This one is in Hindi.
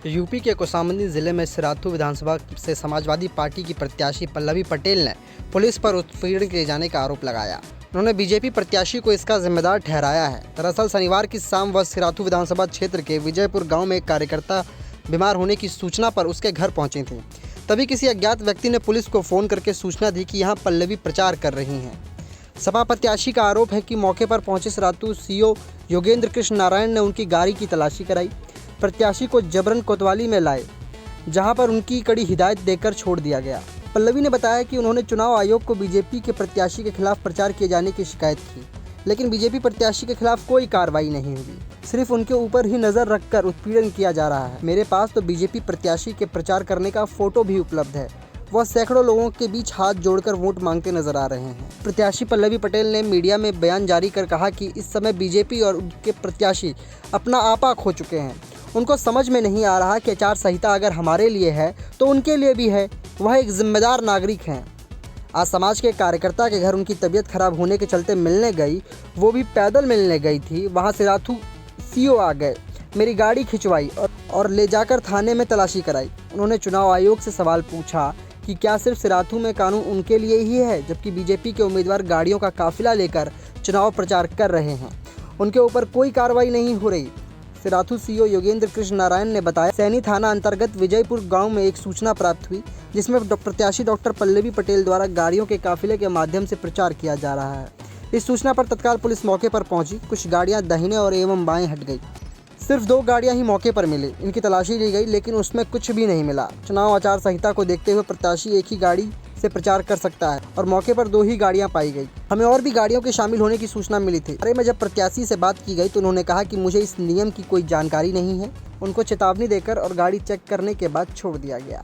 यूपी के कौशाम्बी जिले में सिराथू विधानसभा से समाजवादी पार्टी की प्रत्याशी पल्लवी पटेल ने पुलिस पर उत्पीड़न किए जाने का आरोप लगाया। उन्होंने बीजेपी प्रत्याशी को इसका जिम्मेदार ठहराया है। दरअसल शनिवार की शाम वह सिराथू विधानसभा क्षेत्र के विजयपुर गांव में एक कार्यकर्ता बीमार होने की सूचना पर उसके घर पहुंची थी। तभी किसी अज्ञात व्यक्ति ने पुलिस को फ़ोन करके सूचना दी कि यहां पल्लवी प्रचार कर रही हैं। सपा प्रत्याशी का आरोप है कि मौके पर पहुंचे सिराथू सीओ योगेंद्र कृष्ण नारायण ने उनकी गाड़ी की तलाशी कराई। प्रत्याशी को जबरन कोतवाली में लाए, जहां पर उनकी कड़ी हिदायत देकर छोड़ दिया गया। पल्लवी ने बताया कि उन्होंने चुनाव आयोग को बीजेपी के प्रत्याशी के खिलाफ प्रचार किए जाने की शिकायत की, लेकिन बीजेपी प्रत्याशी के खिलाफ कोई कार्रवाई नहीं हुई। सिर्फ उनके ऊपर ही नज़र रखकर उत्पीड़न किया जा रहा है। मेरे पास तो बीजेपी प्रत्याशी के प्रचार करने का फोटो भी उपलब्ध है। वह सैकड़ों लोगों के बीच हाथ जोड़कर वोट मांगते नजर आ रहे हैं। प्रत्याशी पल्लवी पटेल ने मीडिया में बयान जारी कर कहा कि इस समय बीजेपी और उनके प्रत्याशी अपना आपा खो चुके हैं। उनको समझ में नहीं आ रहा कि आचार संहिता अगर हमारे लिए है तो उनके लिए भी है। वह एक जिम्मेदार नागरिक हैं। आज समाज के कार्यकर्ता के घर उनकी तबीयत खराब होने के चलते मिलने गई, वो भी पैदल मिलने गई थी। वहाँ सिराथू सीओ आ गए, मेरी गाड़ी खिंचवाई और ले जाकर थाने में तलाशी कराई। उन्होंने चुनाव आयोग से सवाल पूछा कि क्या सिर्फ सिराथू में कानून उनके लिए ही है, जबकि बीजेपी के उम्मीदवार गाड़ियों का काफिला लेकर चुनाव प्रचार कर रहे हैं। उनके ऊपर कोई कार्रवाई नहीं हो रही। सिराथू सीओ योगेंद्र कृष्ण नारायण ने बताया, सैनी थाना अंतर्गत विजयपुर गांव में एक सूचना प्राप्त हुई, जिसमें प्रत्याशी डॉक्टर पल्लवी पटेल द्वारा गाड़ियों के काफिले के माध्यम से प्रचार किया जा रहा है। इस सूचना पर तत्काल पुलिस मौके पर पहुंची। कुछ गाड़ियां दाहिने और एवं बाएं हट गई। सिर्फ 2 गाड़ियां ही मौके पर मिली। इनकी तलाशी ली गई, लेकिन उसमें कुछ भी नहीं मिला। चुनाव आचार संहिता को देखते हुए प्रत्याशी एक ही गाड़ी से प्रचार कर सकता है और मौके पर 2 ही गाड़ियां पाई गई। हमें और भी गाड़ियों के शामिल होने की सूचना मिली थी। अरे में जब प्रत्याशी से बात की गई तो उन्होंने कहा कि मुझे इस नियम की कोई जानकारी नहीं है। उनको चेतावनी देकर और गाड़ी चेक करने के बाद छोड़ दिया गया।